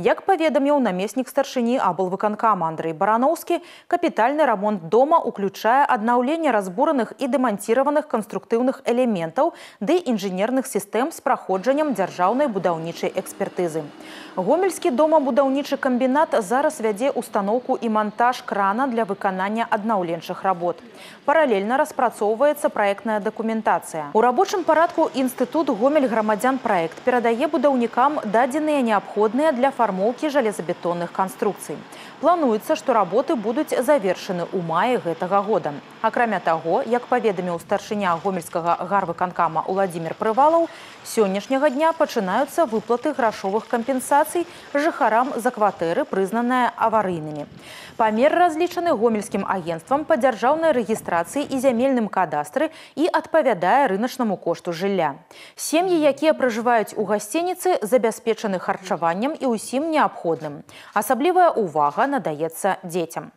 Як паведаміў намеснік старшыні аблвыканкама Андрэй Барановскі, капітальны рамонт дома уключае аднаўленне разбураных і дэманціраваных канструктыўных элементаў ды інжынерных сістэм з праходжаннем дзяржаўнай будаўнічай экспертызы. Гомельскі домабудаўнічы камбінат зараз вядзе устаноўку і монтаж крана для выканання аднаўленчых работ. Паралельна распрацоўваецца праектная дакументацыя. У рабочым парадку інстытут Гомель грамадзян праект перадае будаўнікам дадзеныя неабходныя для фармоўкі жалезабетонных канструкцый. Плануецца, што работы будуць завершаны ў маі гэтага года. Акрамя таго, як паведаміў старшыня гомельскага гарвыканкама Уладзімір Прывалаў, сённяшняга дня пачынаюцца выплаты грашовых кампенсацый жыхарам за кватэры, прызнаныя аварыйнымі. Памер разлічаны гомельскім агенцтвам па дзяржаўнай рэгістрацыі і зямельным кадастры і адпавядае рыначнаму кошту жылля. Сем'і, якія пражываюць у гасцініцы, забяспечаны харчаваннем і ўсім неабходным. Асаблівая ўвага надаецца дзецям.